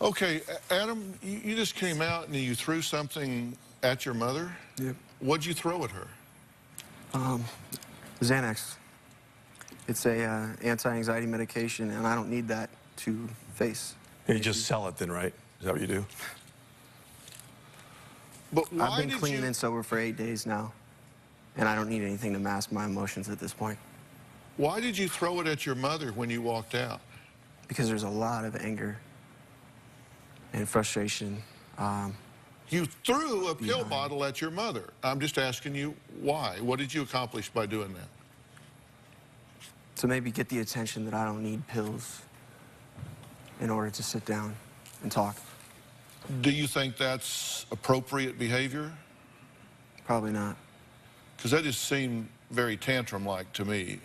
Okay, Adam, you just came out and you threw something at your mother? Yep. What'd you throw at her? Xanax. It's a anti-anxiety medication, and I don't need that to face. You just sell it then, right? Is that what you do? But why I've been did clean you... and sober for 8 days now, and I don't need anything to mask my emotions at this point. Why did you throw it at your mother when you walked out? Because there's a lot of anger and frustration. You threw a pill bottle at your mother. I'm just asking you why. What did you accomplish by doing that? To maybe get the attention that I don't need pills in order to sit down and talk. Do you think that's appropriate behavior? Probably not. Because that just seemed very tantrum-like to me.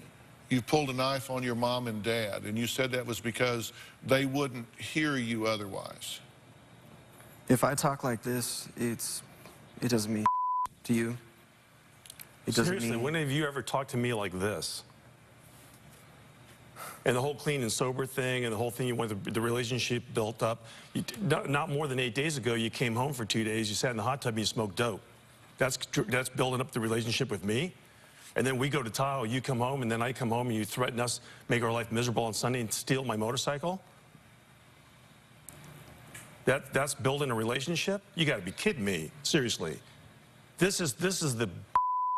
You pulled a knife on your mom and dad, and you said that was because they wouldn't hear you otherwise. If I talk like this, it doesn't mean to you. It doesn't Seriously, mean... when have you ever talked to me like this? And the whole clean and sober thing and the whole thing, you went, the relationship built up. Not more than 8 days ago, you came home for 2 days, you sat in the hot tub and you smoked dope. That's building up the relationship with me. And then we go to Tahoe, you come home, and then I come home and you threaten us, make our life miserable on Sunday and steal my motorcycle? That's building a relationship? You gotta be kidding me, seriously. This is the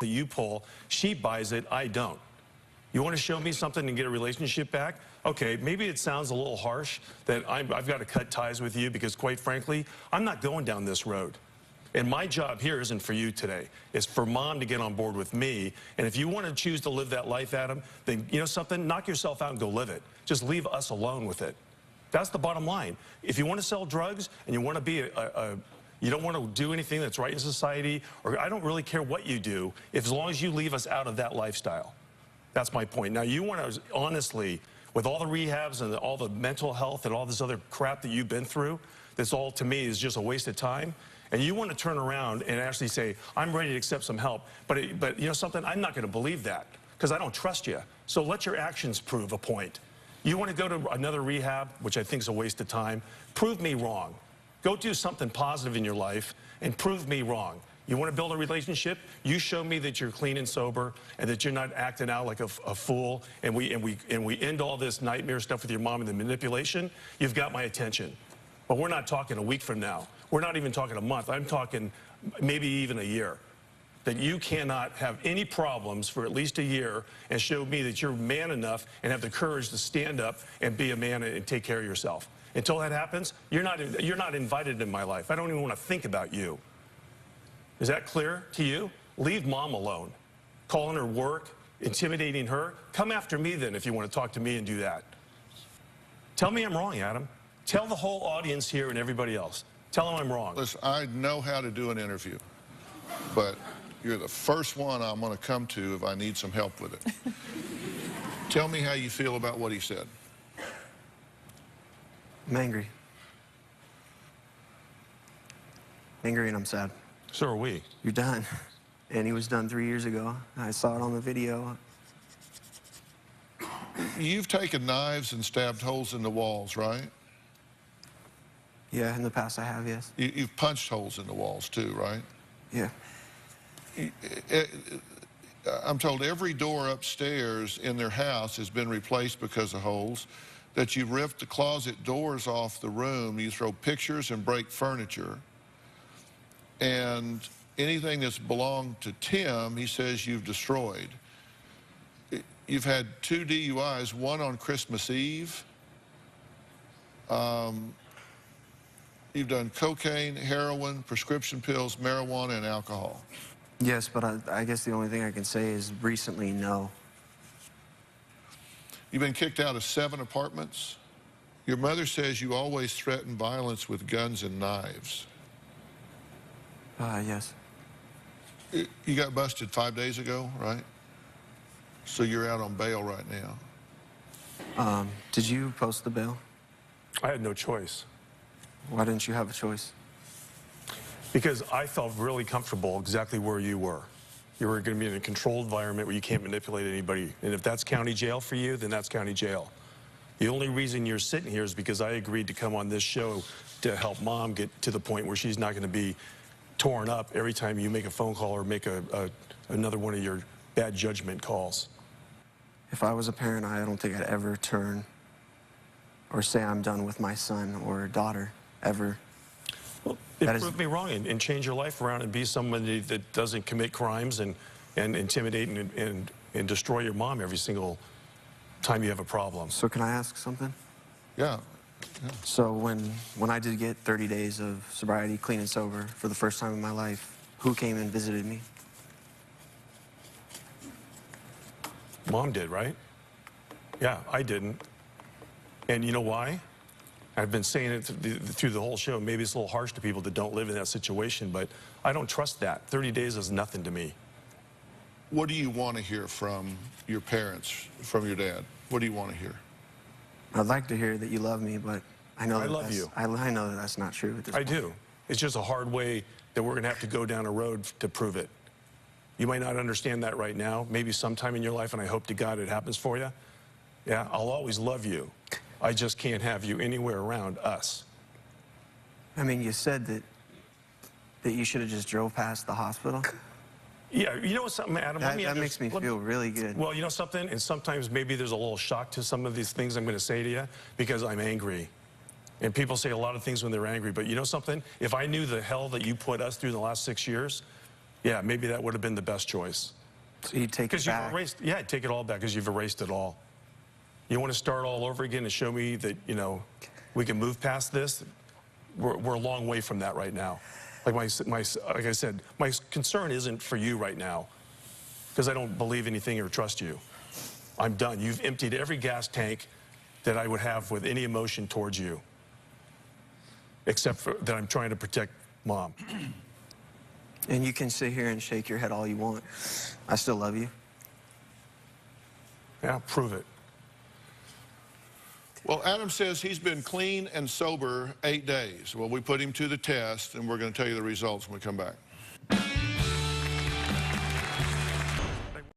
that you pull. She buys it, I don't. You want to show me something and get a relationship back? Okay, maybe it sounds a little harsh that I've got to cut ties with you because, quite frankly, I'm not going down this road. And my job here isn't for you today. It's for Mom to get on board with me. And if you want to choose to live that life, Adam, then you know something? Knock yourself out and go live it. Just leave us alone with it. That's the bottom line. If you want to sell drugs and you want to be you don't want to do anything that's right in society, or I don't really care what you do, as long as you leave us out of that lifestyle. That's my point. Now, you want to, honestly, with all the rehabs and all the mental health and all this other crap that you've been through, this all, to me, is just a waste of time. And you want to turn around and actually say, I'm ready to accept some help. But you know something? I'm not going to believe that because I don't trust you. So let your actions prove a point. You want to go to another rehab, which I think is a waste of time, prove me wrong. Go do something positive in your life and prove me wrong. You want to build a relationship? You show me that you're clean and sober and that you're not acting out like a fool, and we end all this nightmare stuff with your mom and the manipulation. You've got my attention. But we're not talking a week from now. We're not even talking a month. I'm talking maybe even a year. That you cannot have any problems for at least a year and show me that you're man enough and have the courage to stand up and be a man and take care of yourself. Until that happens, you're not invited in my life. I don't even want to think about you. Is that clear to you? Leave Mom alone. Calling her work, intimidating her. Come after me then if you want to talk to me and do that. Tell me I'm wrong, Adam. Tell the whole audience here and everybody else. Tell them I'm wrong. Listen, I know how to do an interview, but you're the first one I'm going to come to if I need some help with it. Tell me how you feel about what he said. I'm angry. Angry and I'm sad. So are we. You're done. And he was done 3 years ago. I saw it on the video. You've taken knives and stabbed holes in the walls, right? Yeah, in the past I have, yes. You've punched holes in the walls too, right? Yeah. I'm told every door upstairs in their house has been replaced because of holes, that you ripped the closet doors off the room, you throw pictures and break furniture, and anything that's belonged to Tim, he says you've destroyed. You've had 2 DUIs, one on Christmas Eve. You've done cocaine, heroin, prescription pills, marijuana, and alcohol. Yes, but I guess the only thing I can say is recently, no. You've been kicked out of 7 apartments. Your mother says you always threaten violence with guns and knives. Yes. You got busted 5 days ago, right? So you're out on bail right now. Did you post the bail? I had no choice. Why didn't you have a choice? Because I felt really comfortable exactly where you were. You were going to be in a controlled environment where you can't manipulate anybody. And if that's county jail for you, then that's county jail. The only reason you're sitting here is because I agreed to come on this show to help Mom get to the point where she's not going to be torn up every time you make a phone call or make another one of your bad judgment calls. If I was a parent, I don't think I'd ever turn or say I'm done with my son or daughter, ever. Well, it That is- proved me wrong and change your life around and be somebody that doesn't commit crimes and intimidate and destroy your mom every single time you have a problem. So can I ask something? Yeah. So when I did get 30 days of sobriety, clean and sober, for the first time in my life, who came and visited me? Mom did, right? Yeah, I didn't. And you know why? I've been saying it through the whole show. Maybe it's a little harsh to people that don't live in that situation, but I don't trust that. 30 days is nothing to me. What do you want to hear from your parents, from your dad? What do you want to hear? I'd like to hear that you love me, but I know I that love that's- you. I know that that's not true at this I point. do. It's just a hard way that we're going to have to go down a road to prove it. You might not understand that right now, maybe sometime in your life, and I hope to God it happens for you. Yeah, I'll always love you. I just can't have you anywhere around us. I mean, you said that you should have just drove past the hospital. Yeah, you know something, Adam? That makes me feel really good. Well, you know something? And sometimes maybe there's a little shock to some of these things I'm going to say to you because I'm angry. And people say a lot of things when they're angry, but you know something? If I knew the hell that you put us through the last 6 years, yeah, maybe that would have been the best choice. So you take it Because you've back. erased, yeah, take it all back because you've erased it all. You want to start all over again and show me that, you know, we can move past this? We're a long way from that right now. Like like I said, my concern isn't for you right now because I don't believe anything or trust you. I'm done. You've emptied every gas tank that I would have with any emotion towards you, except for that I'm trying to protect Mom. And you can sit here and shake your head all you want. I still love you. Yeah, prove it. Well, Adam says he's been clean and sober 8 days. Well, we put him to the test, and we're going to tell you the results when we come back.